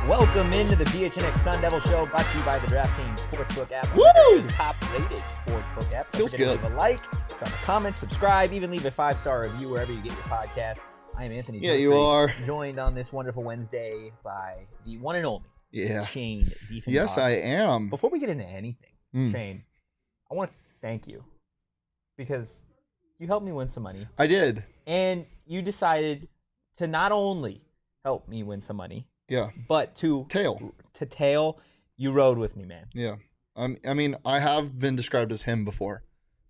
Welcome into the PHNX Sun Devil Show, brought to you by the DraftKings Sportsbook app. Woo! America's top-rated sportsbook app. Don't Feels forget good. to leave a like, drop a comment, subscribe, even leave a 5-star review wherever you get your podcast. I am Anthony. Yeah, you are. Joined on this wonderful Wednesday by the one and only Shane Diefenbach. Yes, I am. Before we get into anything, Shane, I want to thank you because you helped me win some money. I did. And you decided to not only help me win some money, but to tail, you rode with me, man. Yeah. I mean, I have been described as him before.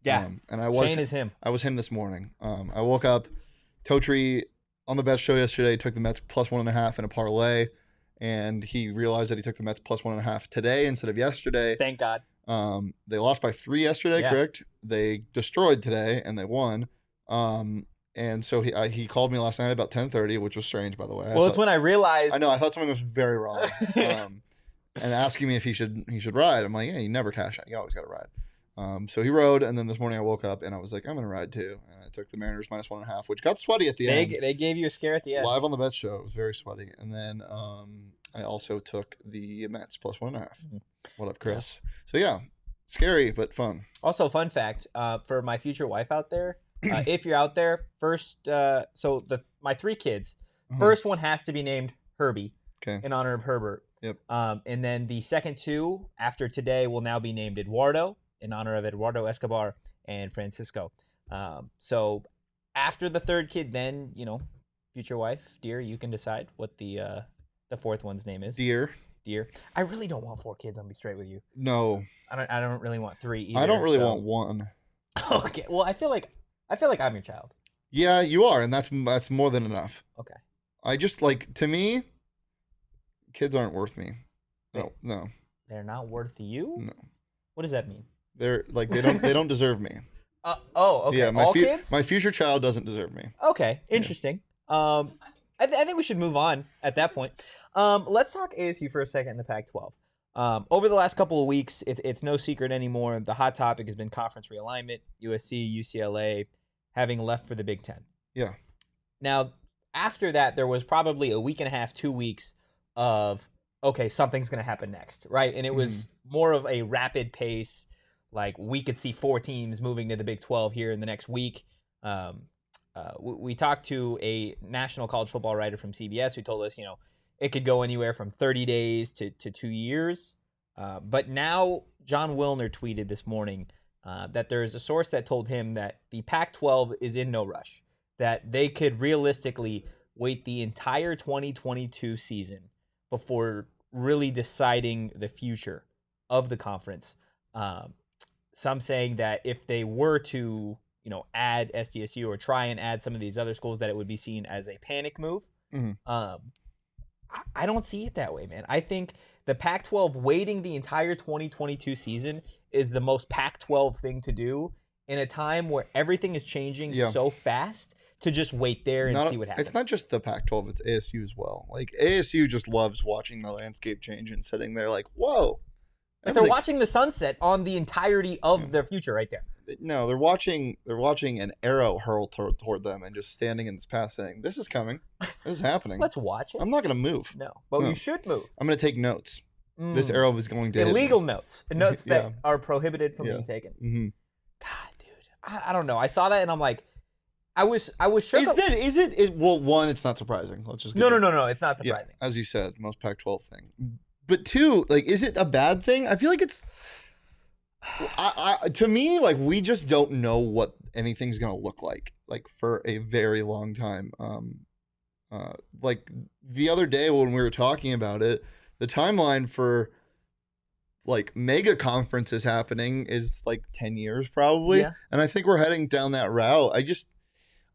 Yeah. And I was Shane is him. I was him this morning. I woke up, Totri on the bet show yesterday took the Mets plus 1.5 in a parlay, and he realized that he took the Mets plus 1.5 today instead of yesterday. Thank God. They lost by 3 yesterday, correct? They destroyed today and they won. And so he called me last night about 10:30, which was strange, by the way. Well, it's when I realized. I know. I thought something was very wrong. And asking me if he should ride. I'm like, yeah, you never cash out. You always got to ride. So he rode, and then this morning I woke up and I was like, I'm gonna ride too. And I took the Mariners minus 1.5, which got sweaty at the end. They gave you a scare at the end. Live on the bet show, it was very sweaty. And then I also took the Mets plus 1.5. What up, Chris? Yeah. So yeah, scary but fun. Also, fun fact for my future wife out there. If you're out there, first, my 3 kids, first one has to be named Herbie in honor of Herbert. Yep. And then the second 2 after today will now be named Eduardo in honor of Eduardo Escobar and Francisco. So after the 3rd kid, then, future wife, dear, you can decide what the 4th one's name is. Dear. I really don't want 4 kids. I'll be straight with you. No. I don't really want 3 either. I don't really want 1. Okay. Well, I feel like I'm your child. Yeah, you are, and that's more than enough. Okay. I just to me, kids aren't worth me. No. They're not worth you? No. What does that mean? They're they don't deserve me. Okay. Yeah, all kids? My future child doesn't deserve me. Okay. Interesting. Yeah. I think we should move on at that point. Let's talk ASU for a second in the Pac-12. Over the last couple of weeks, it's no secret anymore. The hot topic has been conference realignment, USC, UCLA having left for the Big Ten. Yeah. Now, after that, there was probably a week and a half, 2 weeks of, okay, something's going to happen next, right? And it was more of a rapid pace. Like, we could see 4 teams moving to the Big 12 here in the next week. We talked to a national college football writer from CBS who told us, it could go anywhere from 30 days to 2 years. But now Jon Wilner tweeted this morning that there is a source that told him that the Pac-12 is in no rush, that they could realistically wait the entire 2022 season before really deciding the future of the conference. Some saying that if they were to, add SDSU or try and add some of these other schools, that it would be seen as a panic move. I don't see it that way, man. I think the Pac-12 waiting the entire 2022 season is the most Pac-12 thing to do in a time where everything is changing so fast, to just wait there and see what happens. It's not just the Pac-12, it's ASU as well. Like, ASU just loves watching the landscape change and sitting there like, whoa. But they're watching the sunset on the entirety of their future right there. No, they're watching an arrow hurl toward them and just standing in this path saying, this is coming. This is happening. Let's watch it. I'm not going to move. No, but you should move. I'm going to take notes. This arrow is going to illegal notes. Notes that are prohibited from being taken. God, dude. I don't know. I saw that and I'm like, I was shook. Is it? Well, one, it's not surprising. Let's just No, it's not surprising. Yeah, as you said, most Pac-12 thing. But 2, is it a bad thing? I feel like it's to me, we just don't know what anything's gonna look like for a very long time. The other day when we were talking about it, the timeline for mega conferences happening is 10 years probably. Yeah. And I think we're heading down that route.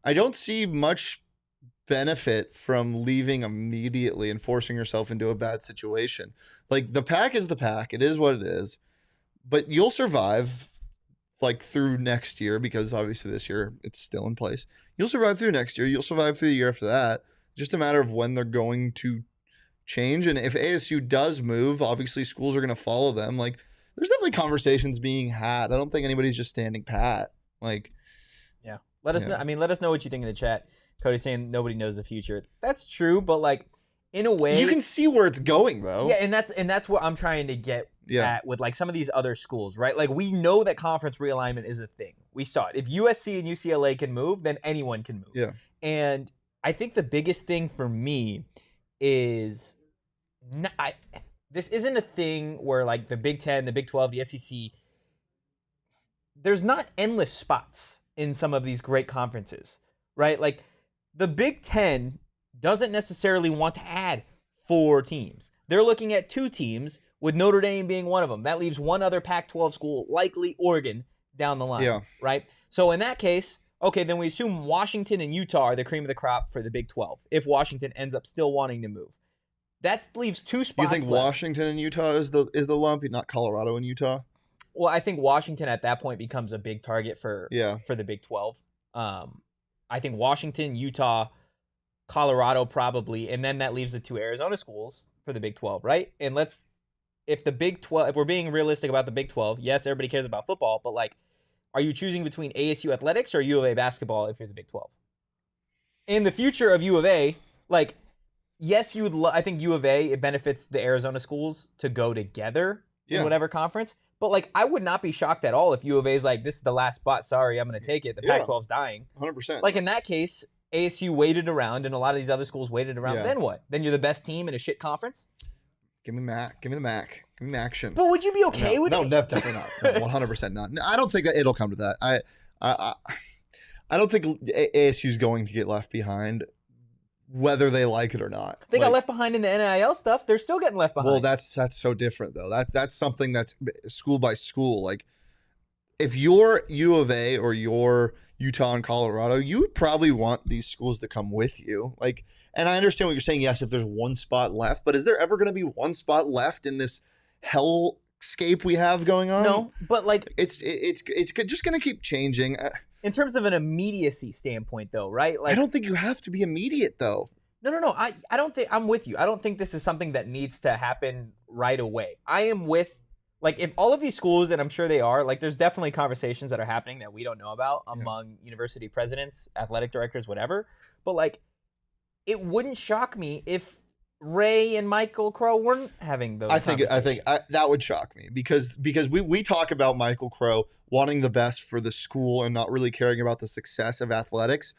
I don't see much benefit from leaving immediately and forcing yourself into a bad situation. The Pac is the Pac. It is what it is. But you'll survive through next year, because obviously this year it's still in place. You'll survive through next year. You'll survive through the year after that. Just a matter of when they're going to change. And if ASU does move, obviously schools are going to follow them. There's definitely conversations being had. I don't think anybody's just standing pat. Yeah. Let us know. I mean, let us know what you think in the chat. Cody's saying nobody knows the future. That's true, but in a way, you can see where it's going though. Yeah, and that's what I'm trying to get at with like some of these other schools, right? Like we know that conference realignment is a thing. We saw it. If USC and UCLA can move, then anyone can move. Yeah. And I think the biggest thing for me is this isn't a thing where like the Big 10, the Big 12, the SEC, there's not endless spots in some of these great conferences, right? Like the Big 10 doesn't necessarily want to add 4 teams. They're looking at 2 teams, with Notre Dame being one of them. That leaves one other Pac-12 school, likely Oregon, down the line, right? So in that case, okay, then we assume Washington and Utah are the cream of the crop for the Big 12, if Washington ends up still wanting to move. That leaves 2 spots You think left. Washington and Utah is the lump, not Colorado and Utah? Well, I think Washington at that point becomes a big target for the Big 12. I think Washington, Utah, Colorado probably, and then that leaves the 2 Arizona schools for the Big 12, right? And if the Big 12, if we're being realistic about the Big 12, yes, everybody cares about football, but like, are you choosing between ASU athletics or U of A basketball if you're the Big 12? In the future of U of A, like, yes, you would. I think U of A, it benefits the Arizona schools to go together in whatever conference. But like, I would not be shocked at all if U of A is like, this is the last spot. Sorry, I'm going to take it. The Pac-12's dying. 100%. Like in that case, ASU waited around, and a lot of these other schools waited around. Then what? Then you're the best team in a shit conference? Give me Mac. Give me the Mac. Give me Maction. But would you be okay with it? No, definitely not. No, 100% not. I don't think that it'll come to that. I don't think ASU's going to get left behind, whether they like it or not. They got left behind in the NIL stuff. They're still getting left behind. Well, that's so different though. That's something that's school by school. Like, if you're U of A or you're Utah and Colorado, you would probably want these schools to come with you. Like, and I understand what you're saying. Yes, if there's one spot left, but is there ever going to be one spot left in this hellscape we have going on? No, but like it's just going to keep changing. In terms of an immediacy standpoint, though, right? Like, I don't think you have to be immediate, though. No. I don't think I'm with you. I don't think this is something that needs to happen right away. I am with, like, if all of these schools, and I'm sure they are, like, there's definitely conversations that are happening that we don't know about among university presidents, athletic directors, whatever. But like, it wouldn't shock me if Ray and Michael Crow weren't having those conversations. That would shock me because we talk about Michael Crow wanting the best for the school and not really caring about the success of athletics.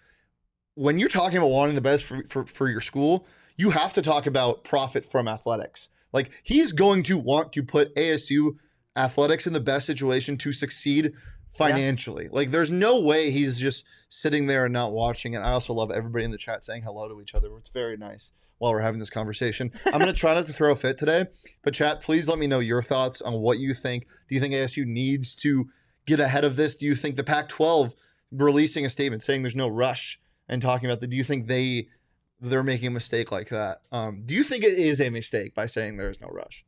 When you're talking about wanting the best for your school, you have to talk about profit from athletics. Like, he's going to want to put ASU athletics in the best situation to succeed financially. Like, there's no way he's just sitting there and not watching. And I also love everybody in the chat saying hello to each other. It's very nice while we're having this conversation. I'm going to try not to throw a fit today, but chat, please let me know your thoughts on what you think. Do you think ASU needs to get ahead of this? Do you think the Pac-12 releasing a statement saying there's no rush and talking about do you think they're making a mistake like that? Do you think it is a mistake by saying there is no rush?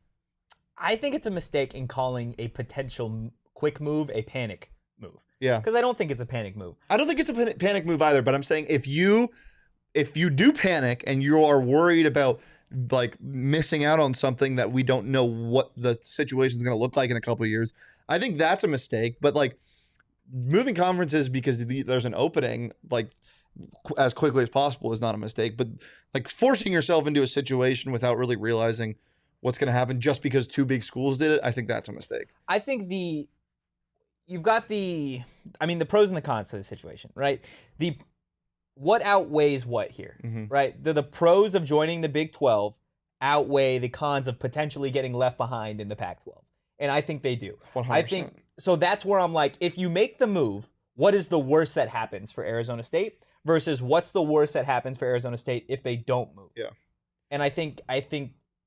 I think it's a mistake in calling a potential quick move a panic move. Yeah. Because I don't think it's a panic move. I don't think it's a panic move either, but I'm saying if you do panic and you are worried about like missing out on something that we don't know what the situation is going to look like in a couple of years, I think that's a mistake. But like, moving conferences because there's an opening like as quickly as possible is not a mistake. But like, forcing yourself into a situation without really realizing what's going to happen just because 2 big schools did it, I think that's a mistake. I think you've got the pros and the cons to the situation, right? What outweighs what here, right? The pros of joining the Big 12 outweigh the cons of potentially getting left behind in the Pac-12. And I think they do. 100%. I think, so that's where I'm like, if you make the move, what is the worst that happens for Arizona State versus what's the worst that happens for Arizona State if they don't move? Yeah. And I think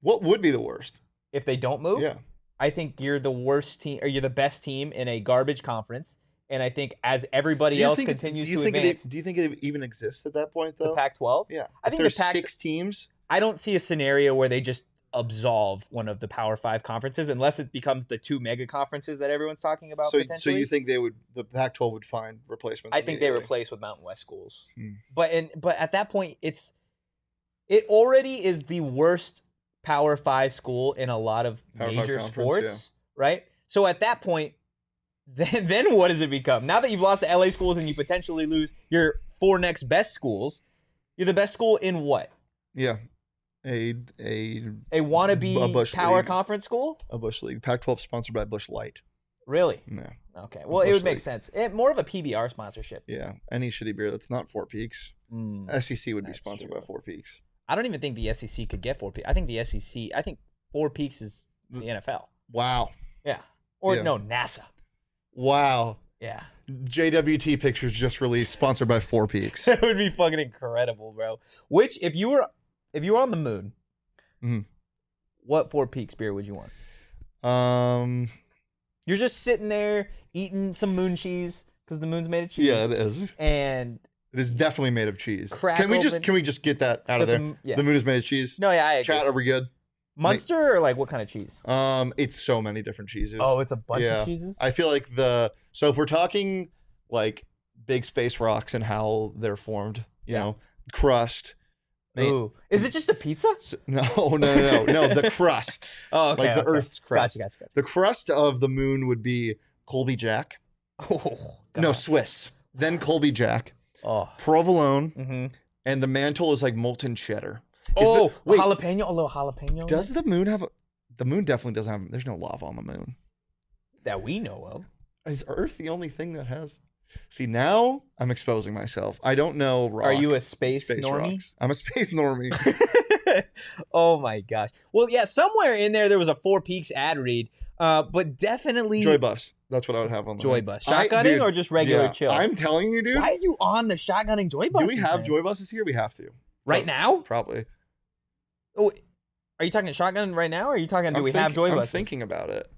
what would be the worst? If they don't move? Yeah. I think you're the worst team, or you're the best team in a garbage conference. And I think as everybody else continues to advance. Do you think it even exists at that point, though? The Pac-12? Yeah. I think there's 6 teams. I don't see a scenario where they just absolve one of the Power 5 conferences unless it becomes the 2 mega conferences that everyone's talking about potentially. So you think the Pac-12 would find replacements? I think they replace with Mountain West schools. But at that point, it already is the worst Power 5 school in a lot of major sports, right? So at that point, then what does it become? Now that you've lost to LA schools and you potentially lose your 4 next best schools, you're the best school in what? Yeah. A wannabe Bush power League. conference school? A Bush League. Pac-12 sponsored by Bush Light. Really? Yeah. Okay. Well, it would make sense. More of a PBR sponsorship. Yeah. Any shitty beer that's not Four Peaks. SEC would be sponsored by Four Peaks. I don't even think the SEC could get 4 Peaks. I think 4 Peaks is the NFL. Wow. Yeah. Or no, NASA. Wow. Yeah. JWT Pictures just released, sponsored by Four Peaks. That would be fucking incredible, bro. Which, if you were on the moon, what 4 Peaks beer would you want? You're just sitting there eating some moon cheese because the moon's made of cheese. Yeah, it is. And it is definitely made of cheese. Can we just get that out of there? The moon is made of cheese. No, yeah, I agree. Chat, are we good? Munster or like what kind of cheese? It's so many different cheeses. Oh, it's a bunch of cheeses? I feel like so if we're talking like big space rocks and how they're formed, you know, crust. Ooh. Is it just a pizza? No, the crust. Oh, okay. Like the Earth's crust. Gotcha. The crust of the moon would be Colby Jack. Oh, God. No, Swiss. Then Colby Jack. Oh. Provolone. And the mantle is like molten cheddar. Jalapeno, a little jalapeno. Does the moon have the moon definitely doesn't have, there's no lava on the moon. That we know of. Is Earth the only thing that has? See, now I'm exposing myself. I don't know rock. Are you a space normie? Rocks. I'm a space normie. Oh my gosh. Well, yeah, somewhere in there was a 4 Peaks ad read, but definitely Joy Bus. That's what I would have on the Joy Bus. Shotgunning or just regular chill? I'm telling you, dude. Why are you on the shotgunning Joy Buses? Do we have Joy Buses here? We have to. Right now? Probably. Oh, are you talking shotgun right now, or are you talking? Do we have Joy Buses? I'm thinking about it.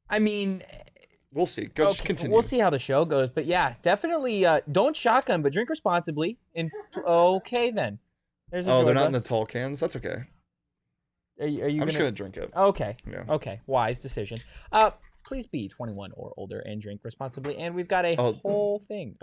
I mean, we'll see. Just continue. We'll see how the show goes, but yeah, definitely don't shotgun, but drink responsibly. And okay, then there's a Joy they're Bus. not in the tall cans. That's okay. Are you? I'm just gonna drink it. Okay. Yeah. Okay. Wise decision. Please be 21 or older and drink responsibly. And we've got a whole thing.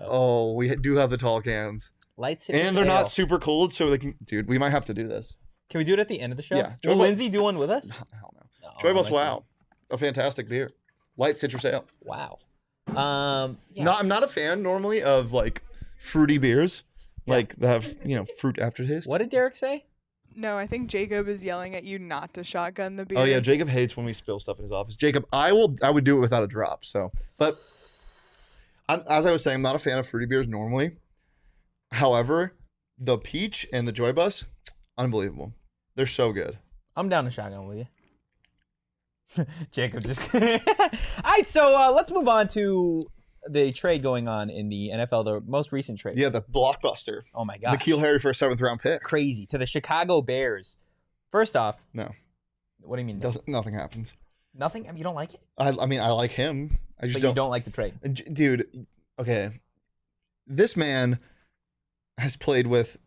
We do have the tall cans. Lights and they're not super cold, so they can. Dude, we might have to do this. Can we do it at the end of the show? Yeah. Will Lindsey do one with us? Hell no. Joy Bus, wow. A fantastic beer. Light citrus ale. Wow. Yeah. No, I'm not a fan normally of like fruity beers, like that have, fruit aftertaste. What did Derek say? No, I think Jacob is yelling at you not to shotgun the beer. Oh yeah, Jacob hates when we spill stuff in his office. Jacob, I would do it without a drop. So, but as I was saying, I'm not a fan of fruity beers normally. However, the peach and the Joy Bus, unbelievable. They're so good. I'm down to shotgun with you. Jacob just. All right, so let's move on to the trade going on in the NFL, the most recent trade. Yeah, the blockbuster. Oh my god. N'Keal Harry for a 7th round pick. Crazy. To the Chicago Bears. First off. No. What do you mean? No? Nothing happens. Nothing? I mean, you don't like it? I mean, I like him. But you don't like the trade. Dude, okay. This man has played with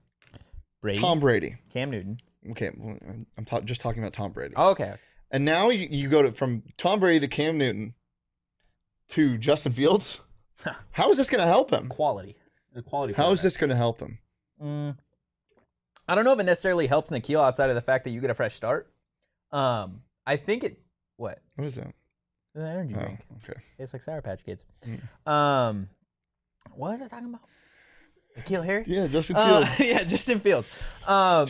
Tom Brady. Cam Newton. Okay, I'm just talking about Tom Brady. Oh, okay. And now you go from Tom Brady to Cam Newton to Justin Fields. How is this going to help him? Quality. How is this going to help him? I don't know if it necessarily helps N'Keal outside of the fact that you get a fresh start. I think it. What? What is that? An energy drink. Okay. It's like Sour Patch Kids. What was I talking about? N'Keal Harry? Yeah, Justin Fields. Yeah, Justin Fields.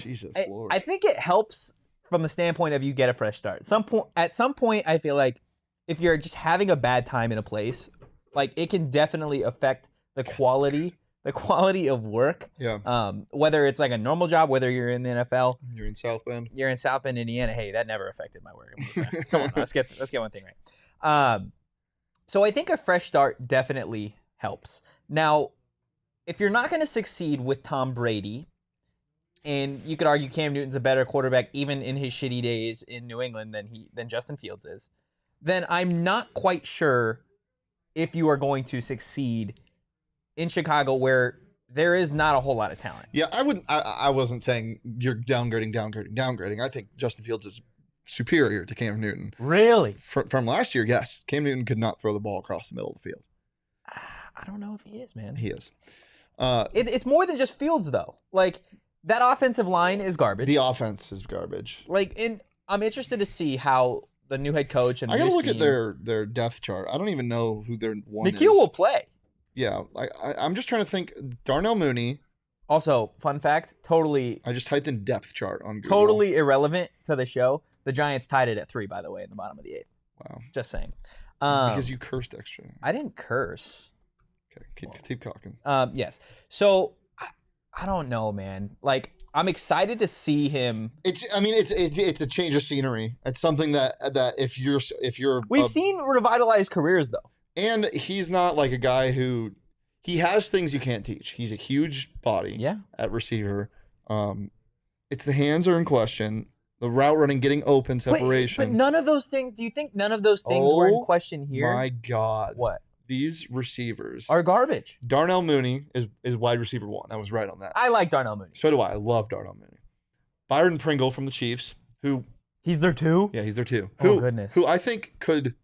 Jesus Lord. I think it helps from the standpoint of you get a fresh start. At some point, I feel like if you're just having a bad time in a place, like it can definitely affect the quality of work. Yeah. Whether it's like a normal job, whether you're in the NFL, you're in South Bend. You're in South Bend, Indiana. Hey, that never affected my work. I'm just saying. Come on, let's get one thing right. So I think a fresh start definitely helps. Now, if you're not going to succeed with Tom Brady, and you could argue Cam Newton's a better quarterback even in his shitty days in New England than Justin Fields is, then I'm not quite sure if you are going to succeed in Chicago where there is not a whole lot of talent. Yeah, I wasn't saying you're downgrading. I think Justin Fields is superior to Cam Newton. Really? From last year, yes. Cam Newton could not throw the ball across the middle of the field. I don't know if he is, man. He is. It's more than just Fields, though. Like, that offensive line is garbage. The offense is garbage. I'm interested to see how the new head coach and I gotta look at their depth chart. I don't even know who their one is. N'Keal will play. Yeah, I'm just trying to think. Darnell Mooney. Also, fun fact, totally. I just typed in depth chart on Google. Totally irrelevant to the show. The Giants tied it at 3, by the way, in the bottom of the 8th. Wow. Just saying. Because you cursed extra. I didn't curse. Okay, keep talking. Yes. So I don't know, man. Like, I'm excited to see him. It's a change of scenery. It's something that if you're we've seen revitalized careers though. And he's not like a guy who he has things you can't teach. He's a huge body at receiver. It's the hands are in question. The route running, getting open, separation. But none of those things. Do you think none of those things were in question here? My God. What? These receivers are garbage. Darnell Mooney is wide receiver 1. I was right on that. I like Darnell Mooney. So do I. I love Darnell Mooney. Byron Pringle from the Chiefs, who he's there too. Yeah, he's there too. Oh goodness. Who I think could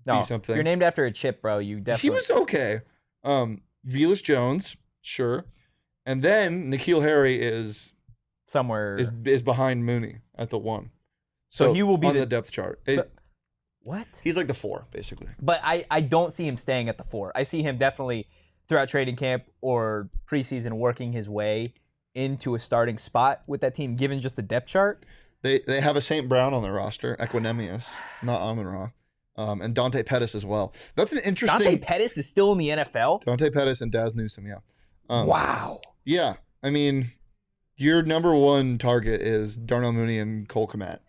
be something. If you're named after a chip, bro, you definitely. He was okay. Velus Jones, sure, and then N'Keal Harry is somewhere is behind Mooney at the 1. So he will be on the depth chart. What? He's like the 4, basically. But I don't see him staying at the 4. I see him definitely throughout training camp or preseason working his way into a starting spot with that team, given just the depth chart. They have a St. Brown on their roster, Equanimous, not Amon-Ra, and Dante Pettis as well. That's an interesting. Dante Pettis is still in the NFL? Dante Pettis and Daz Newsome, yeah. Wow. Yeah, I mean, your number 1 target is Darnell Mooney and Cole Kmet.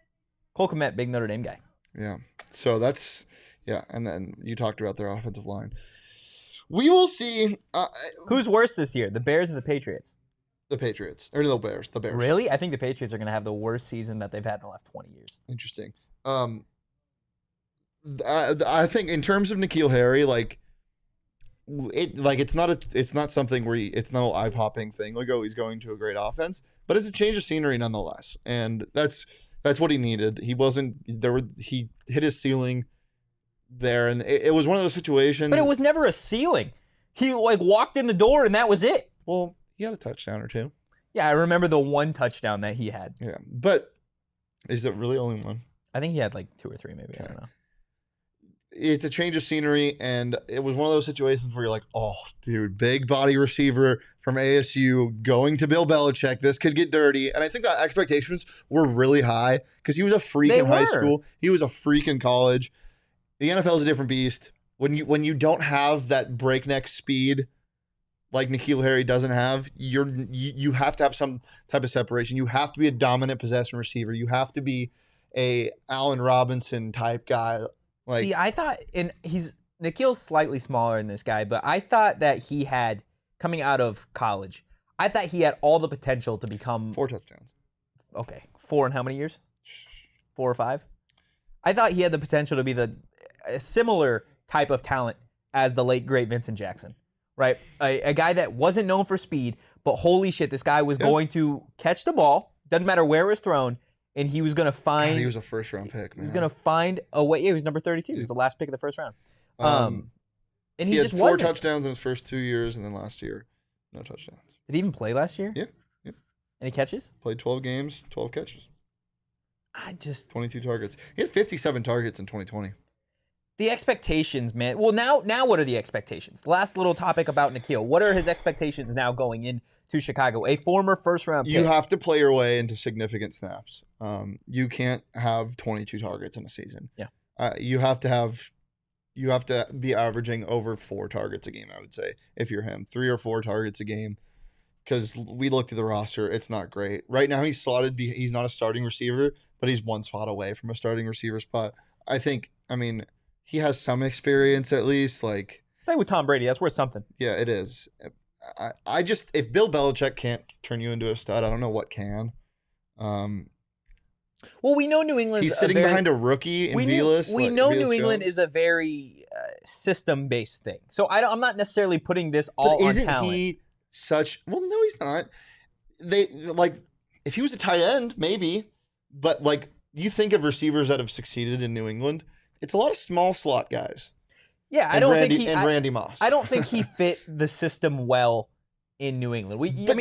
Cole Kmet, big Notre Dame guy. Yeah. So that's, and then you talked about their offensive line. We will see. Who's worse this year, the Bears or the Patriots? The Patriots. Or the Bears. The Bears. Really? I think the Patriots are going to have the worst season that they've had in the last 20 years. Interesting. I think in terms of N'Keal Harry, it's not something where it's no eye-popping thing. Like, oh, he's going to a great offense. But it's a change of scenery nonetheless. And that's what he needed. He hit his ceiling there, and it was one of those situations. But it was never a ceiling. He walked in the door and that was it. Well, he had a touchdown or two. Yeah, I remember the 1 touchdown that he had. Yeah, but is it really only 1? I think he had 2 or 3 maybe. Okay. I don't know. It's a change of scenery, and it was one of those situations where you're like, oh, dude, big body receiver from ASU going to Bill Belichick. This could get dirty. And I think that expectations were really high because he was a freak in high school. He was a freak in college. The NFL is a different beast. When you don't have that breakneck speed like N'Keal Harry doesn't have, you have to have some type of separation. You have to be a dominant possession receiver. You have to be a Allen Robinson type guy. See, I thought, N'Keal's slightly smaller than this guy, but I thought that he had, coming out of college, I thought he had all the potential to become 4 touchdowns. Okay, 4 in how many years? 4 or 5? I thought he had the potential to be a similar type of talent as the late great Vincent Jackson, right? A guy that wasn't known for speed, but holy shit, this guy was going to catch the ball. Doesn't matter where it was thrown. And he was going to find... God, he was a first-round pick, man. He was going to find a way... Yeah, he was number 32. He was the last pick of the first round. And he just wasn't. He had 4 touchdowns in his first 2 years, and then last year, no touchdowns. Did he even play last year? Yeah. Any catches? Played 12 games, 12 catches. 22 targets. He had 57 targets in 2020. The expectations, man. Well, now what are the expectations? Last little topic about N'Keal. What are his expectations now going into Chicago? A former first-round pick. You have to play your way into significant snaps. You can't have 22 targets in a season. Yeah. You have to be averaging over 4 targets a game, I would say, if you're him. 3 or 4 targets a game. Because we looked at the roster, it's not great. Right now he's slotted, he's not a starting receiver, but he's 1 spot away from a starting receiver spot. He has some experience at least. Same with Tom Brady, that's worth something. Yeah, it is. I just, if Bill Belichick can't turn you into a stud, I don't know what can. Well, we know New England. He's sitting behind a rookie in Velus. We know New England is a very system-based thing. So I'm not necessarily putting this all on talent. Isn't he such? Well, no, he's not. If he was a tight end, maybe. But you think of receivers that have succeeded in New England, it's a lot of small slot guys. Yeah, Randy Moss. I don't think he fit the system well in New England.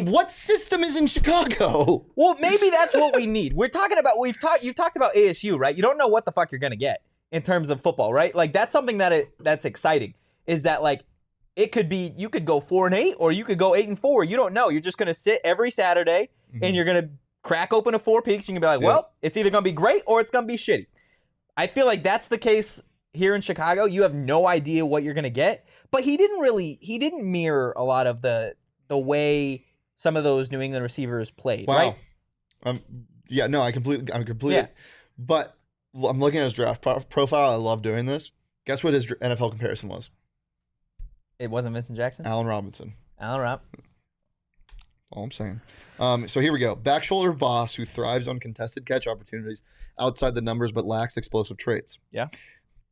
What system is in Chicago? Well, maybe that's what we need. We're talking about you've talked about ASU, right? You don't know what the fuck you're gonna get in terms of football, right? That's something that's exciting. Is that it could be you could go 4-8 or you could go 8-4. You don't know. You're just gonna sit every Saturday and you're gonna crack open a Four Peaks. You can be like, well, it's either gonna be great or it's gonna be shitty. I feel like that's the case here in Chicago. You have no idea what you're gonna get. But he didn't mirror a lot of the way some of those New England receivers played. Wow. Right? I'm completely. Yeah. But I'm looking at his draft profile. I love doing this. Guess what his NFL comparison was? It wasn't Vincent Jackson? Allen Robinson. Allen Rob. All I'm saying. So here we go. Back shoulder boss who thrives on contested catch opportunities outside the numbers but lacks explosive traits. Yeah.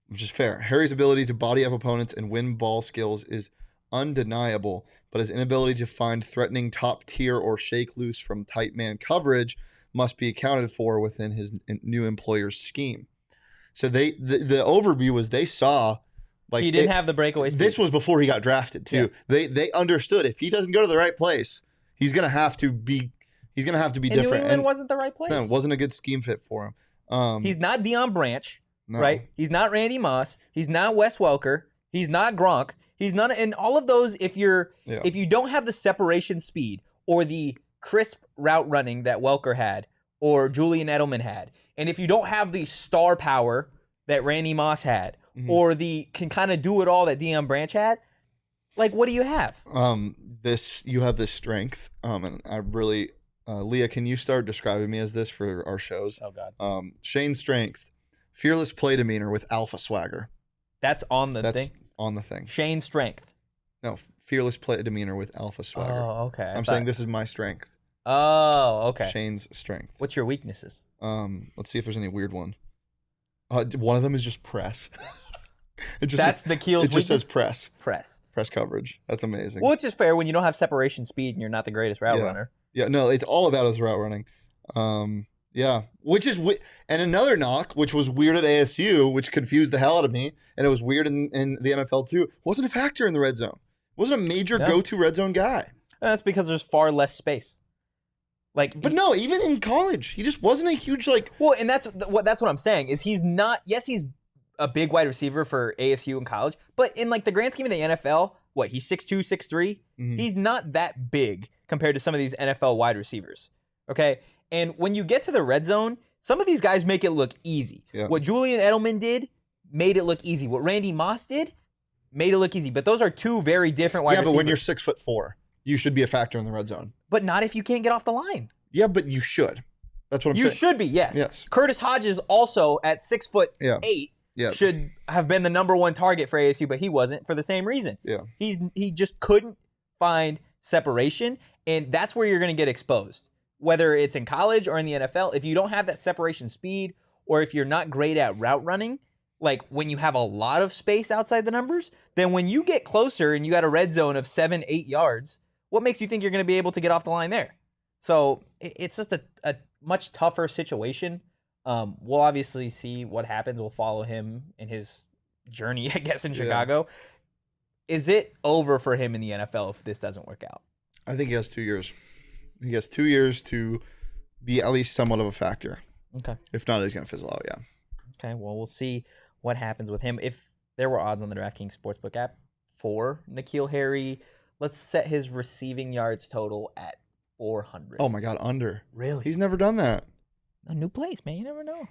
Which is fair. Harry's ability to body up opponents and win ball skills is undeniable, but his inability to find threatening top tier or shake loose from tight man coverage must be accounted for within his new employer's scheme. So the overview was they saw like he didn't have the breakaway speed. This was before he got drafted too. Yeah. They understood if he doesn't go to the right place, he's gonna have to be different. New England wasn't the right place. No, it wasn't a good scheme fit for him. He's not Deion Branch, right? He's not Randy Moss. He's not Wes Welker. He's not Gronk. He's not, and all of those. If you don't have the separation speed or the crisp route running that Welker had or Julian Edelman had, and if you don't have the star power that Randy Moss had, or the can kind of do it all that Deion Branch had, like what do you have? You have this strength, and I really, Leah, can you start describing me as this for our shows? Oh God. Shane's strength, fearless play demeanor with alpha swagger. That's on the thing. On the thing. Shane's strength. No, fearless play demeanor with alpha swagger. Oh, okay. I'm saying this is my strength. Oh, okay. Shane's strength. What's your weaknesses? Let's see if there's any weird one. One of them is just press. That's the Keel's weakness? It just says press. Press coverage. That's amazing. Which is fair when you don't have separation speed and you're not the greatest route runner. Yeah, no, it's all about his route running. Yeah, which is and another knock, which was weird at ASU, which confused the hell out of me, and it was weird in the NFL too. Wasn't a factor in the red zone. Wasn't a major go-to red zone guy. That's because there's far less space. But no, even in college, he just wasn't a huge Well, and that's what I'm saying is he's not. Yes, he's a big wide receiver for ASU in college, but in the grand scheme of the NFL, he's 6'2", 6'3". He's not that big compared to some of these NFL wide receivers. Okay. And when you get to the red zone, some of these guys make it look easy. Yeah. What Julian Edelman did made it look easy. What Randy Moss did made it look easy. But those are two very different wide receivers. Yeah, but when you're 6'4", you should be a factor in the red zone. But not if you can't get off the line. Yeah, but you should. That's what I'm saying. You should be, yes. Curtis Hodges also at 6'8" should have been the number one target for ASU, but he wasn't for the same reason. Yeah. He just couldn't find separation, and that's where you're going to get exposed. Whether it's in college or in the NFL, if you don't have that separation speed or if you're not great at route running, when you have a lot of space outside the numbers, then when you get closer and you got a red zone of 7-8 yards, what makes you think you're going to be able to get off the line there? So it's just a much tougher situation. We'll obviously see what happens. We'll follow him in his journey, I guess, in Chicago. Is it over for him in the NFL if this doesn't work out? I think he has 2 years. He has 2 years to be at least somewhat of a factor. Okay. If not, he's going to fizzle out, yeah. Okay, well, we'll see what happens with him. If there were odds on the DraftKings Sportsbook app for N'Keal Harry, let's set his receiving yards total at 400. Oh, my God, under. Really? He's never done that. A new place, man. You never know.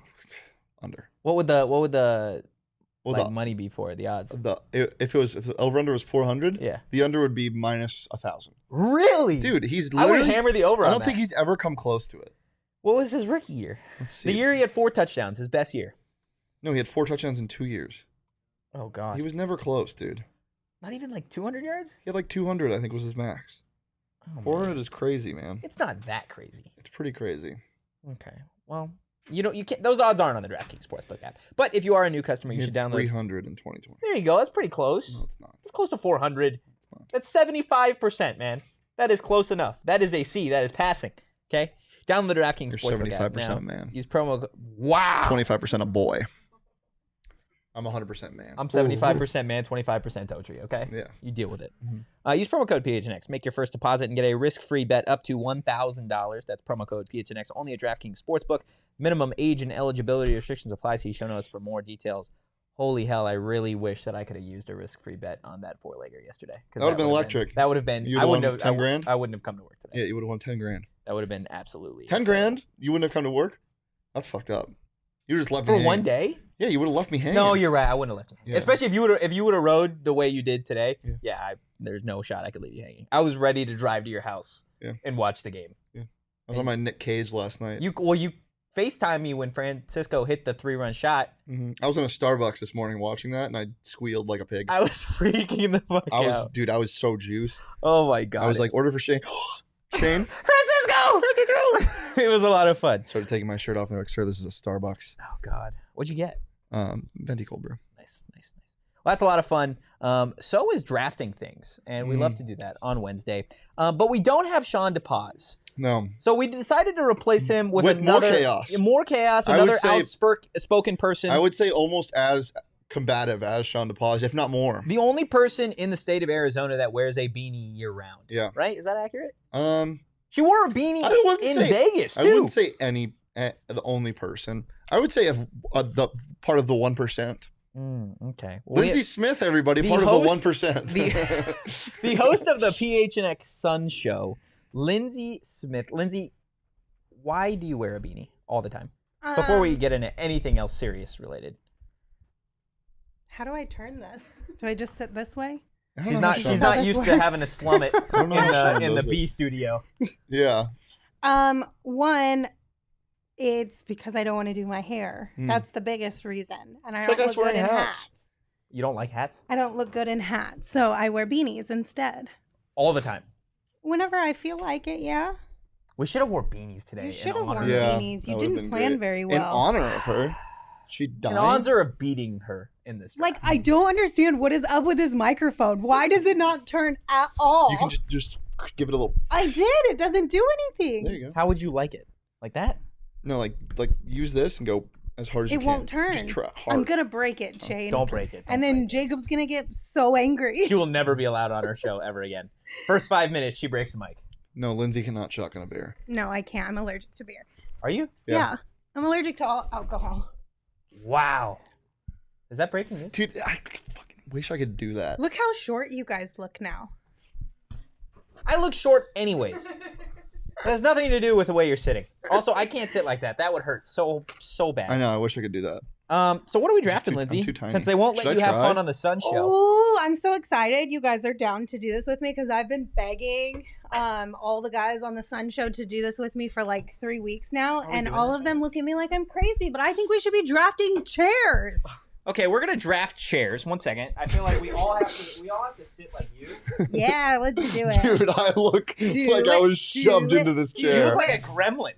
Under. What would the money be for it, the odds? If the over-under was 400, the under would be minus 1,000. Really? Dude, he's literally... I would hammer the over on that. I don't think he's ever come close to it. What was his rookie year? Let's see. The year he had 4 touchdowns, his best year. No, he had 4 touchdowns in 2 years. Oh, God. He was never close, dude. Not even 200 yards? He had 200, I think, was his max. Oh, 400 is crazy, man. It's not that crazy. It's pretty crazy. Okay. Well, you can't. Those odds aren't on the DraftKings Sportsbook app. But if you are a new customer, you should download 300 in 2020. There you go. That's pretty close. No, it's not. It's close to 400. It's not. That's 75%, man. That is close enough. That is a C. That is passing. Okay. Download the DraftKings Sportsbook app now. 75% man. Use promo code. Wow. 25% a boy. I'm 100% man. I'm 75% man, 25% Totri, okay? Yeah. You deal with it. Use promo code PHNX. Make your first deposit and get a risk-free bet up to $1,000. That's promo code PHNX only at DraftKings Sportsbook. Minimum age and eligibility restrictions apply. See show notes for more details. Holy hell! I really wish that I could have used a risk-free bet on that 4-legger yesterday. That would have been electric. That would have been. I wouldn't have 10 grand. I wouldn't have come to work today. Yeah, you would have won 10 grand. That would have been absolutely 10 grand. You wouldn't have come to work. That's fucked up. You just left me for hanging. one day. Yeah, you would have left me hanging. No, you're right. I wouldn't have left you hanging. Yeah. Especially if you would have rode the way you did today. Yeah, there's no shot I could leave you hanging. I was ready to drive to your house and watch the game. Yeah, I was on my Nick Cage last night. You FaceTime me when Francisco hit the 3-run shot. Mm-hmm. I was in a Starbucks this morning watching that, and I squealed like a pig. I was freaking the fuck out. Dude, I was so juiced. Oh my god! I was like, order for Shane. Shane, Francisco. It was a lot of fun. Started taking my shirt off, and I'm like, sir, this is a Starbucks. Oh god, what'd you get? Venti cold brew. Nice. Well, that's a lot of fun. So is drafting things, and we love to do that on Wednesday. But we don't have Sean DePaz. No. So we decided to replace him with another more chaos. Another outspoken person. I would say almost as combative as Sean DePaz, if not more. The only person in the state of Arizona that wears a beanie year round. Yeah. Right? Is that accurate? She wore a beanie in Vegas too. I wouldn't say the only person. I would say the part of the 1%. Okay. Well, Lindsey Smith, everybody, part of the 1%. The host of the PHNX Sun show, Lindsey Smith. Lindsey, why do you wear a beanie all the time? Before we get into anything else serious related. How do I turn this? Do I just sit this way? She's not used to having to slum it in the B studio. Yeah. One, it's because I don't want to do my hair. That's the biggest reason. And I don't look good in hats. You don't like hats? I don't look good in hats, so I wear beanies instead. All the time? Whenever I feel like it, yeah. We should have wore beanies today. You should have worn beanies. You didn't plan very well. In honor of her. She died. In honor of beating her in this draft. Like, I don't understand what is up with this microphone. Why does it not turn at all? You can just give it a little... I did. It doesn't do anything. There you go. How would you like it? Like that? No, like use this and go as hard as you can. It won't turn. Just try hard. I'm going to break it, Shane. Don't break it. And then Jacob's going to get so angry. She will never be allowed on our show ever again. First 5 minutes, she breaks the mic. No, Lindsay cannot shotgun a beer. No, I can't. I'm allergic to beer. Are you? Yeah. I'm allergic to all alcohol. Wow. Is that breaking news? Dude, I fucking wish I could do that. Look how short you guys look now. I look short anyways. It has nothing to do with the way you're sitting. Also, I can't sit like that. That would hurt so bad. I know. I wish I could do that. So what are we drafting, Lindsay? Since they won't let you have fun on the Sun show. Oh, I'm so excited. You guys are down to do this with me because I've been begging all the guys on the Sun show to do this with me for like 3 weeks now. And all of them look at me like I'm crazy, but I think we should be drafting chairs. Okay, we're gonna draft chairs. 1 second. I feel like we all have to sit like you. Yeah, let's do it. Dude, I look like I was shoved into this chair. You look like a gremlin.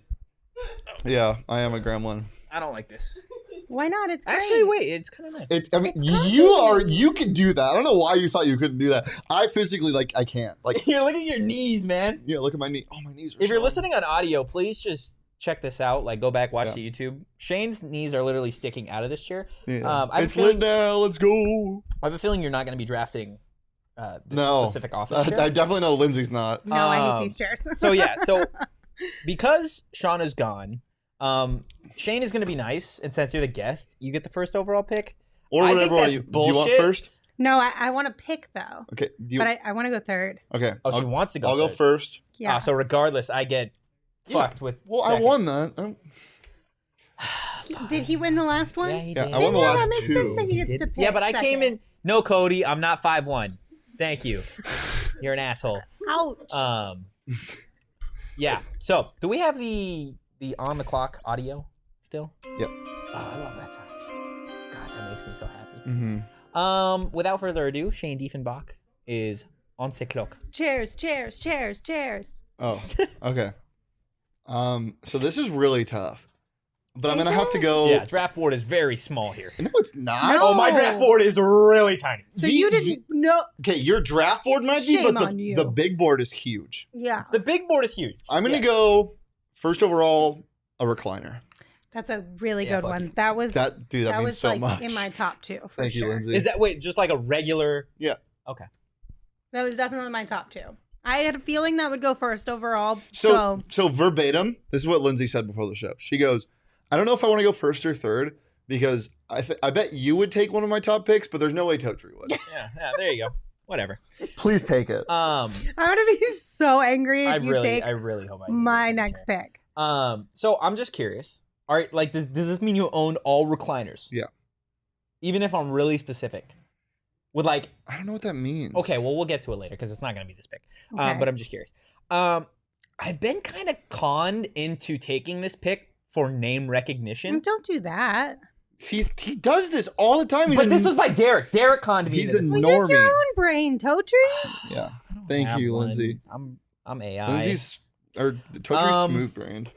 Yeah, I am a gremlin. I don't like this. Why not? It's great. Actually, wait, it's kind of nice. You can do that. I don't know why you thought you couldn't do that. I physically I can't. Like here, look at your knees, man. Yeah, look at my knee. Oh, my knees are If you're listening on audio, please just check this out. Like, go back, watch the YouTube. Shane's knees are literally sticking out of this chair. Yeah. It's Lindell. Let's go. I have a feeling you're not going to be drafting this specific office chair. I definitely know Lindsay's not. No, I hate these chairs. So because Sean is gone, Shane is going to be nice, and since you're the guest, you get the first overall pick. Or whatever. Do you want first? No, I want to pick though. Okay. But I want to go third. Okay. Oh, she wants to go. I'll go first. Yeah. So regardless, I get fucked with. Well, second. I won that. Did he win the last one? Yeah, he did. I won the last that makes two. sense that he gets to pick. Yeah, but I came in. No, Cody, I'm not 5'1". Thank you. You're an asshole. Ouch. Yeah. So, do we have the on the clock audio still? Yep. Oh, I love that sound. God, that makes me so happy. Mm-hmm. Without further ado, Shane Diefenbach is on the clock. Cheers, cheers, cheers, cheers. Oh, okay. So this is really tough. But I'm going to have to go... Yeah, draft board is very small here. No, it's not. Oh, my draft board is really tiny. So you didn't know... Okay, your draft board might be, but the big board is huge. Yeah. The big board is huge. I'm going to go, first overall, a recliner. That's a really good one. That was... That means so much. In my top two, for Thank you, Lindsay. Is that, wait, just like a regular... Yeah. Okay. That was definitely my top two. I had a feeling that would go first overall. So verbatim, this is what Lindsay said before the show. She goes, I don't know if I want to go first or third because I bet you would take one of my top picks, but there's no way Totri would. Yeah, there you go. Whatever. Please take it. I'm gonna be so angry if you take I really hope I my next pick. So I'm just curious. All right, like does this mean you own all recliners? Yeah. Even if I'm really specific. With like I don't know what that means. Okay, well we'll get to it later because it's not gonna be this pick. Okay. But I'm just curious. I've been kind of conned into taking this pick for name recognition. Don't do that. He does this all the time. But this was by Derek. Derek conned me. He's a into this. normie. Use your own brain, Totri. Yeah. Thank you, one. Lindsay. I'm AI. Totri's smooth brained.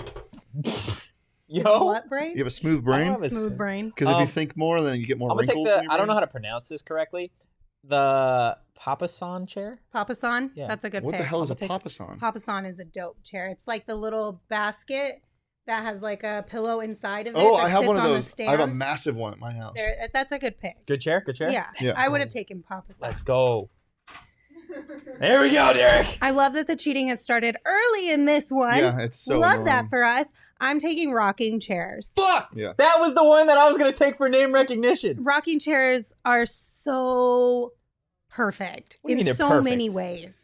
Yo. What brain? You have a smooth brain? Smooth brain. Because if you think more, then you get more I'm gonna wrinkles. take I don't know how to pronounce this correctly. The Papasan chair. Papasan? Yeah. That's a good What pick. the hell is a take- Papasan? Papasan is a dope chair. It's like the little basket that has like a pillow inside of it. Oh, that I have sits one of on the those. I have a stand. massive one at my house. That's a good pick. Good chair. Good chair. Yeah, Yeah. I would have taken Papasan. Let's go. There we go, Derek. I love that the cheating has started early in this one. Yeah, it's so love annoying. that for us. I'm taking rocking chairs. Fuck. Yeah. That was the one that I was gonna take for name recognition. Rocking chairs are so perfect What do you mean in they're so many perfect? ways.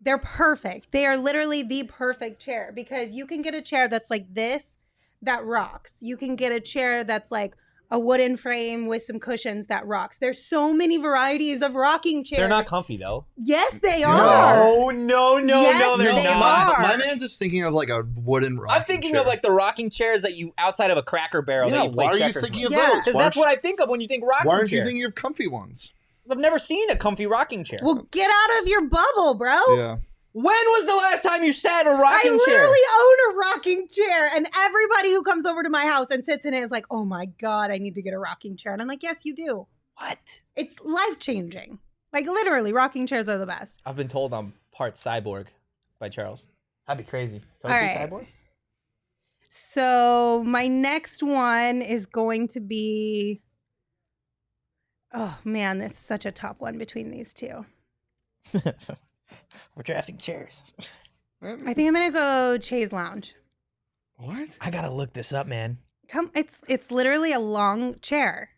They're perfect. They are literally the perfect chair because you can get a chair that's like this that rocks. You can get a chair that's like a wooden frame with some cushions that rocks. There's so many varieties of rocking chairs. They're not comfy though. Yes, they No. are. No, Yes, they're they not. are. My man's just thinking of like a wooden rocking I'm thinking chair. of like the rocking chairs that you outside of a Cracker Barrel. Yeah, that you play why are you checkers thinking with. of Yeah. those? Because that's what I think of when you think rocking Why aren't chair. you thinking of comfy ones? I've never seen a comfy rocking chair. Well, get out of your bubble, bro. Yeah. When was the last time you sat in a I rocking chair? literally own a rocking chair, and everybody who comes over to my house and sits in it is like, "Oh my god, I need to get a rocking chair." And I'm like, "Yes, you do. What? It's life changing. Like literally, rocking chairs are the best." I've been told I'm part cyborg by Charles. That'd be crazy. All right. Cyborg? So my next one is going to be. Oh man, this is such a tough one between these two. We're drafting chairs. I think I'm gonna go Chaise Lounge. What? I gotta look this up, man. It's literally a long chair,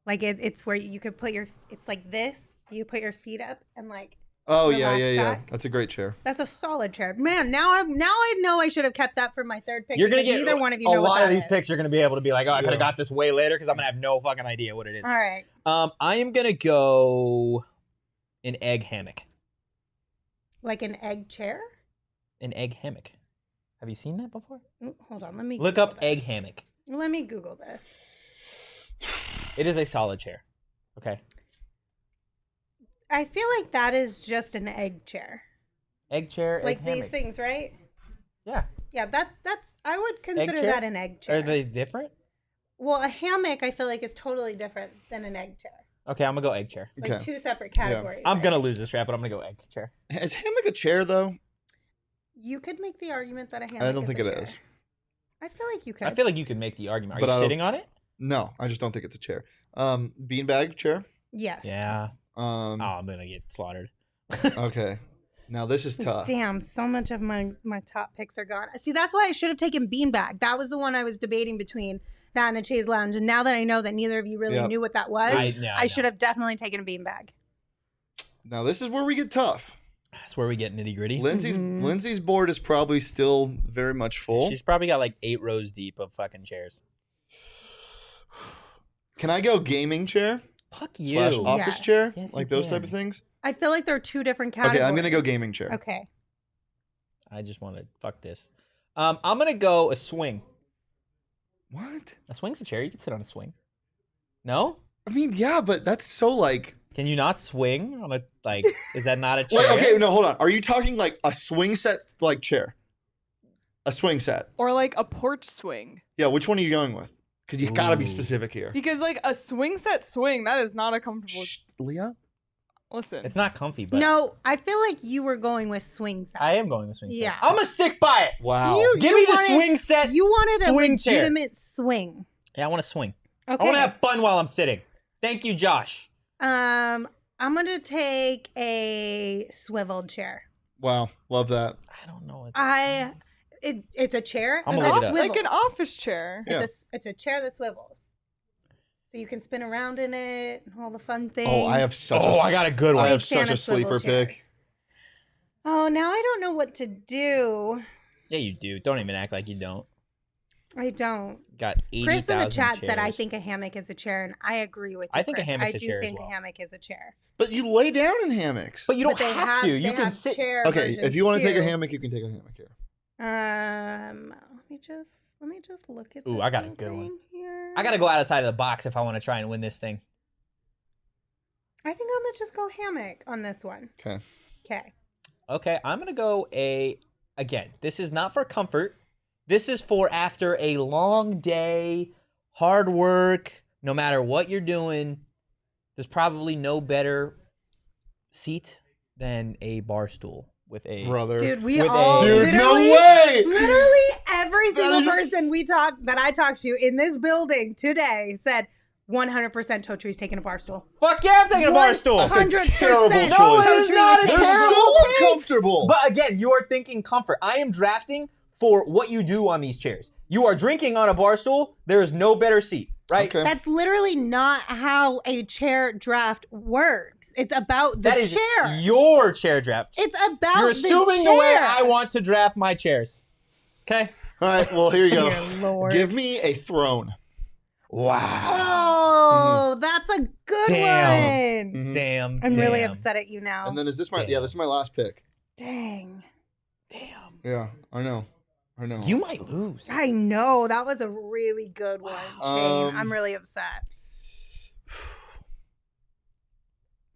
like it's where you could put your. It's like this. You put your feet up and like. Oh Relax yeah. back. That's a great chair. That's a solid chair, man. Now I know I should have kept that for my third pick. You're gonna because get neither one of you a know what lot of that these is. picks. You're gonna be able to be like, oh, I could Yeah. have got this way later because I'm gonna have no fucking idea what it is. All right. I am gonna go an egg hammock. Like an egg chair? An egg hammock. Have you seen that before? Hold on, let me Look Google up this. egg hammock. Let me Google this. It is a solid chair. Okay. I feel like that is just an egg chair. Egg chair, Like egg these hammock. things, right? Yeah. Yeah, that's I would consider chair? that an egg chair. Are they different? Well, a hammock I feel like is totally different than an egg chair. Okay, I'm gonna go egg chair. Like Okay. two separate categories. I'm I gonna think. lose this rap, but I'm gonna go egg chair. Is hammock a chair though? You could make the argument that a hammock I don't is think a it chair. is. I feel like you could. I feel like you could make the argument. Are But I you don't- sitting on it? No, I just don't think it's a chair. Beanbag chair. Yes. Yeah. Oh, Um. I'm gonna get slaughtered. Okay. Now this is tough. Damn, so much of my top picks are gone. See, that's why I should have taken Beanbag. That was the one I was debating between that and the Chaise Lounge. And now that I know that neither of you really Yep. knew what that was, I I know. should have definitely taken a Beanbag. Now this is where we get tough. That's where we get nitty gritty. Lindsay's board is probably still very much full. She's probably got like 8 rows deep of fucking chairs. Can I go gaming chair Fuck slash you. office Yes. chair? Yes, you Like those can. type of things? I feel like there are two different categories. Okay, I'm gonna go gaming chair. Okay. I just want to fuck this. I'm gonna go a swing. What? A swing's a chair. You can sit on a swing. No? I mean, yeah, but that's so like. Can you not swing on a like? Is that not a chair? Wait, okay, no, hold on. Are you talking like a swing set like chair? A swing set. Or like a porch swing. Yeah, which one are you going with? Because you gotta be Ooh. specific here. Because like a swing set swing, that is not a comfortable. Shh, Leah. Listen. It's not comfy, but No, I feel like you were going with swing set. I am going with swing set. Yeah. I'm gonna stick by it. Wow. Give You me the wanted- swing set. You wanted a swing chair. legitimate swing. Yeah, I want to swing. Okay. I want to have fun while I'm sitting. Thank you, Josh. I'm gonna take a swiveled chair. Wow, love that. I don't know. What It's a chair. I'm that gonna look it up. swivels. like an office chair. Yeah. It's a chair that swivels. So you can spin around in it, all the fun things. Oh, I have such I got a good one. I have Big fan such a of swivel sleeper chairs. pick. Oh, now I don't know what to do. Yeah, you do. Don't even act like you don't. I don't. Got 80,000 Chris in the chat said, I chairs. think a hammock is a chair, and I agree with you, I think a Chris. hammock's I a do chair as think well. a hammock is a chair. But you lay down in hammocks. But you don't But they have to. You they can have sit. chair Okay, if you want to take a hammock, you can take a hammock here. Let me just look at Ooh, this I got a little good one. thing here. I got to go outside of the box if I want to try and win this thing. I think I'm gonna just go hammock on this one. Okay. Okay. Okay, I'm going to go again, this is not for comfort. This is for after a long day, hard work, no matter what you're doing, there's probably no better seat than a bar stool with a... Brother. Dude, we With all a- Dude, no literally, way! literally every single is- person that I talked to in this building today said 100% Totri's taking a bar stool. Fuck yeah, I'm taking a bar stool. That's a 100%. terrible No, it choice. is not a They're terrible so pick. uncomfortable. But again, you are thinking comfort. I am drafting for what you do on these chairs. You are drinking on a bar stool. There is no better seat, right? Okay. That's literally not how a chair draft works. It's about the That is chair. your chair draft. It's about You're assuming the the way chair. I want to draft my chairs. Okay? All right, well, here you go. Dear Lord. Give me a throne. Wow. Oh, that's a good Damn. one. Mhm. Damn. I'm really damn, upset at you now. And then is this my... Damn. Yeah, this is my last pick. Dang. Damn. Yeah, I know. You might lose. I know. That was a really good one, Shane. I'm really upset.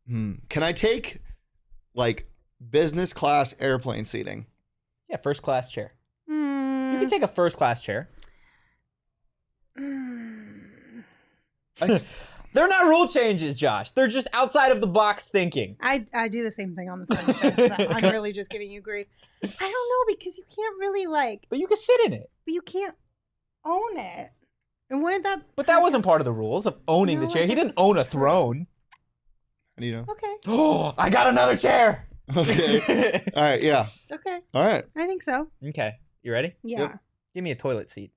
Can I take, like, business class airplane seating? Yeah, first class chair. You Hmm. can take a first class chair. They're not rule changes, Josh. They're just outside of the box thinking. I do the same thing on the sun show, so I'm really just giving you grief. I don't know, because you can't really, like, But you can sit in it. but you can't own it. And wouldn't that... But that wasn't part of the rules of owning No, the chair. I He guess didn't own a it's true. throne. How do you know? Okay. Oh, I got another chair. Okay. All right, yeah. Okay. All right. I think so. Okay. You ready? Yeah. Yep. Give me a toilet seat.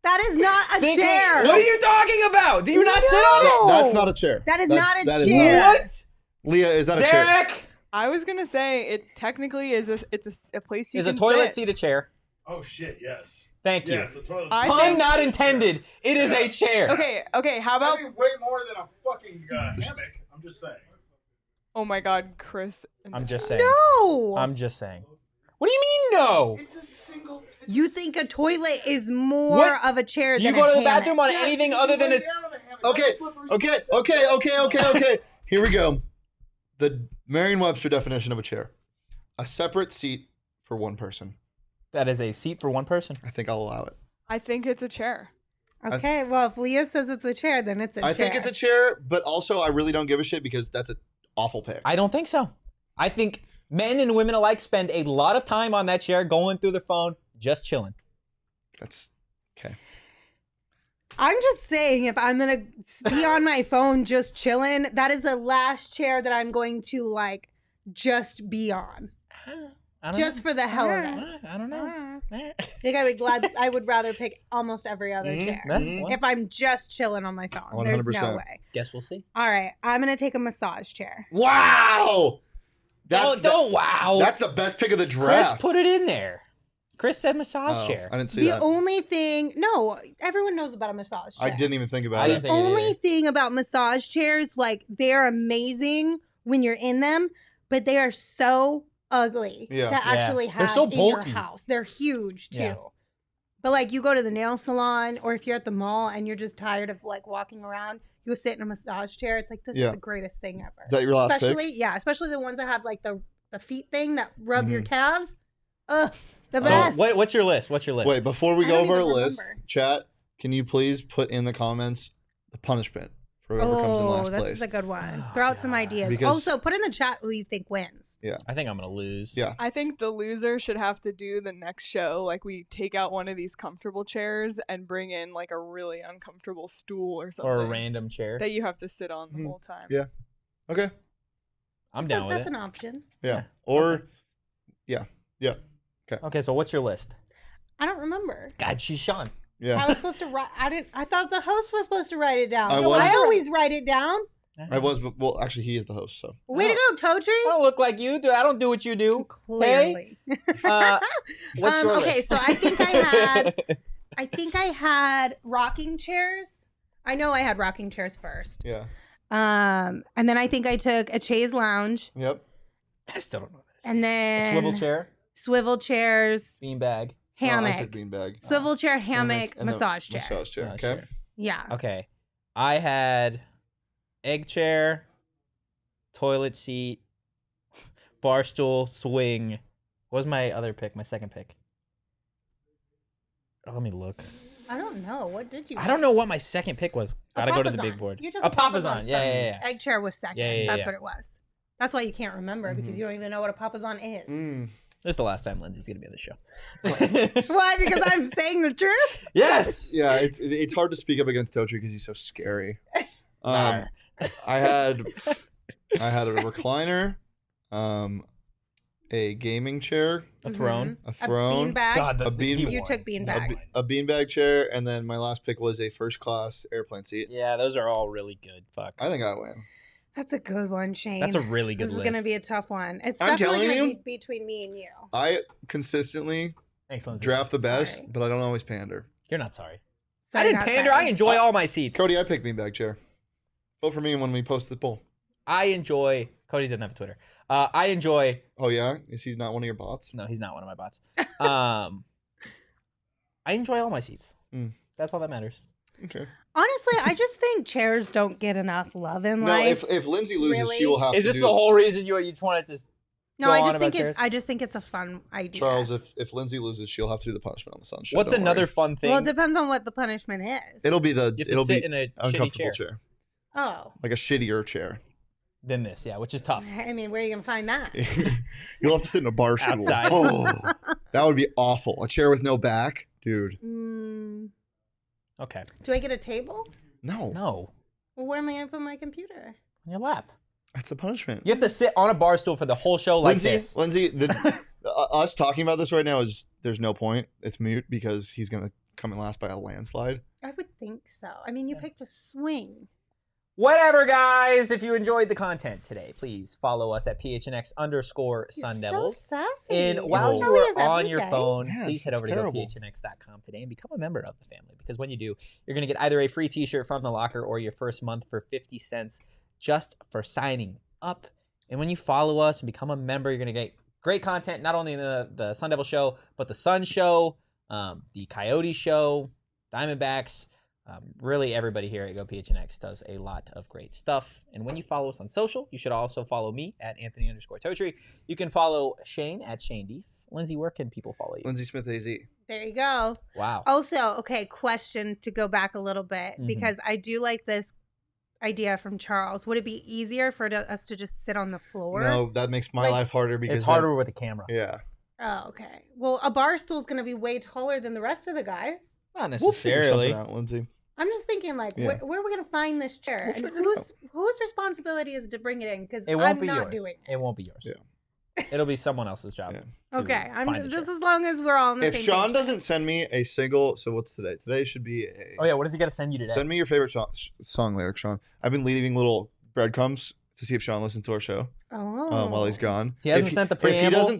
That is not a Thinking- chair. What are you talking about? Do you not sit on it? No. That's not a chair. That is That's- not a that is chair. What? Leah, is that a chair? Derek! I was gonna say it technically is a place you Is can a toilet sit. seat a chair? Oh shit, yes. Thank you. Yes, a toilet I seat. Pun think- not intended. It is a chair. Okay, how about That'd be way more than a fucking hammock. I'm just saying. oh my god, Chris. I'm just saying. No. I'm just saying. What do you mean no? It's a single. You think a toilet is more What? of a chair Do you than go a to the hammock? bathroom on anything other than it's... Okay. Here we go. The Merriam-Webster definition of a chair. A separate seat for one person. That is a seat for one person. I think I'll allow it. I think it's a chair. Okay, well, if Leah says it's a chair, then it's a chair. I think it's a chair, but also I really don't give a shit because that's an awful pick. I don't think so. I think men and women alike spend a lot of time on that chair going through their phone, just chilling. That's okay. I'm just saying, if I'm going to be on my phone just chilling, that is the last chair that I'm going to, like, just be on. I don't Just know. for the hell of it. I don't know. I think I would rather pick almost every other chair. Well, If I'm just chilling on my phone. There's no 100%. way. guess we'll see. All right, I'm going to take a massage chair. Wow! Don't wow. That's the best pick of the Chris draft. put it in there. Chris said massage Oh, chair. I didn't see The that. only thing, no, everyone knows about a massage chair. I didn't even think I about didn't it. think it Only either. thing about massage chairs, like, they're amazing when you're in them, but they are so ugly Yeah. to Yeah. actually They're have so in bulky. your house. They're huge too. Yeah. But like, you go to the nail salon, or if you're at the mall and you're just tired of like walking around, you go sit in a massage chair. It's like, this Yeah. is the greatest thing ever. Is that your last especially, pick? yeah, especially the ones that have like the feet thing that rub your Mhm. calves. Ugh, the So, best. what's your list? What's your list? Wait, before we I go don't over our even list, remember. chat, can you please put in the comments the punishment for whoever comes in last this place? is a good one. Oh, Throw out some God. ideas. Because- Also, put in the chat who you think wins. I think I'm gonna lose. Yeah. I think the loser should have to do the next show. Like, we take out one of these comfortable chairs and bring in like a really uncomfortable stool or something Or a random chair. that you have to sit on the Mhm. whole time. Yeah. Okay. I'm So down with that's it. an option. Yeah. Yeah. Or Okay, so what's your list? I don't remember. God, she's Sean. Yeah. I was supposed to write. I thought the host was supposed to write it down. I No, was. I always write it down. I was, but well, actually, he is the host, so. Way to go, Totri. I don't look like you. I don't do what you do. Clearly. What's your okay, list? so I think I had rocking chairs. I know I had rocking chairs first. Yeah. And then I think I took a chaise lounge. Yep. I still don't know what that is. And then A swivel chair, swivel chairs, beanbag. hammock, I took beanbag. swivel chair, hammock, And the massage chair. Massage chair. Oh, Okay. sure. Yeah. Okay. I had egg chair, toilet seat, bar stool, swing. What was my other pick? My second pick. Oh, let me look. I don't know. What did you? I don't know what my second pick was. Gotta go to the Papasan. big board. You took a Papasan. Yeah, yeah, first. yeah. Egg chair was second. Yeah, yeah, That's yeah. what it was. That's why you can't remember because you don't even know what a Papasan is. This is the last time Lindsay's gonna be on the show. Why? Because I'm saying the truth? Yes. Yeah, it's hard to speak up against Totri because he's so scary. Nah. I had a recliner, a gaming chair, A throne. a throne, A beanbag. God, A bean- You took beanbag. a beanbag chair, and then my last pick was a first class airplane seat. Yeah, those are all really good. Fuck. I think I win. That's a good one, Shane. That's a really good This list. is going to be a tough one. It's I'm definitely telling going to you. be between me and you. I consistently Excellent. draft the best, Sorry. but I don't always pander. You're not sorry. So I didn't not pander. sorry. I enjoy all my seats. Cody, I picked beanbag chair. Vote for me when we post the poll. I enjoy. Cody doesn't have a Twitter. I enjoy. Oh yeah, is he not one of your bots? No, he's not one of my bots. I enjoy all my seats. Mm. That's all that matters. Okay. Honestly, I just think chairs don't get enough love in No, life. if Lindsay loses, Really? she will have Is to this do. the whole reason you just wanted to? No, go I on just about think chairs? it's a fun idea. Charles, if Lindsay loses, she'll have to do the punishment on the sun show. What's don't another worry. fun thing? Well, it depends on what the punishment is. It'll be the you have to it'll sit be in a shitty uncomfortable chair. chair, Oh. like a shittier chair. Than this, yeah, which is tough. I mean, where are you going to find that? You'll have to sit in a bar stool. Outside. Oh, that would be awful. A chair with no back, dude. Okay. Do I get a table? No, No, Well, where am I going to put my computer? on your lap. that's the punishment. You have to sit on a bar stool for the whole show like this. Lindsay, us talking about this right now is there's no point. It's mute because he's gonna come in last by a landslide. I would think so. I mean, you picked a swing. Whatever, guys. If you enjoyed the content today, please follow us at PHNX_Sun Devils. So sassy. And As while you silly as are on every your day. phone, Yes, please head it's over to terrible. gophnx.com today and become a member of the family. Because when you do, you're going to get either a free t-shirt from the locker or your first month for 50 cents just for signing up. And when you follow us and become a member, you're going to get great content, not only in the Sun Devil show, but the Sun show, the Coyote show, Diamondbacks. Really, everybody here at GoPHNX does a lot of great stuff. And when you follow us on social, you should also follow me at Anthony_Totri. You can follow Shane at Shane Deef. Lindsay, where can people follow you? Lindsay Smith AZ. There you go. Wow. Also, okay, question to go back a little bit Mhm. because I do like this idea from Charles. Would it be easier for us to just sit on the floor? No, that makes my Like, life harder because It's harder with a camera. Yeah, Oh, okay. Well, a bar stool's going to be way taller than the rest of the guys. Not we'll figure necessarily. something out, Lindsay. I'm just thinking, like, Yeah. where are we going to find this chair? We'll and figure it whose responsibility is it to bring it in? Because It won't I'm be not yours. doing it. It won't be yours. Yeah. It'll be someone else's job. Yeah. to Okay, find I'm the just chair. as long as we're all on the If same Sean page. doesn't send me a single, so what's today? Today should be a. Oh yeah, what is he gonna send you today? Send me your favorite song lyric, Sean. I've been leaving little breadcrumbs to see if Sean listens to our show while he's gone. He hasn't sent the preamble?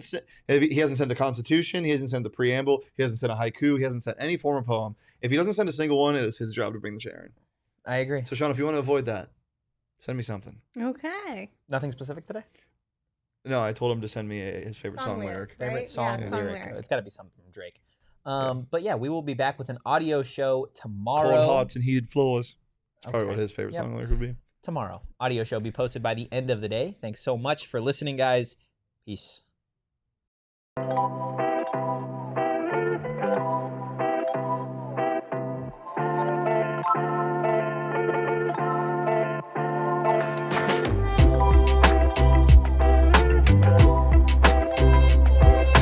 If he hasn't sent the Constitution, he hasn't sent the preamble, he hasn't sent a haiku, he hasn't sent any form of poem. If he doesn't send a single one, it is his job to bring the chair in. I agree. So Sean, if you want to avoid that, send me something. Okay. Nothing specific today. No, I told him to send me his favorite song lyric. Favorite Right? song Yeah, lyric. It's got to be something from Drake. But yeah, we will be back with an audio show Cold tomorrow. hearts and heated floors. That's probably Okay. what his favorite Yep. song lyric would be. Tomorrow, audio show will be posted by the end of the day. Thanks so much for listening, guys. Peace.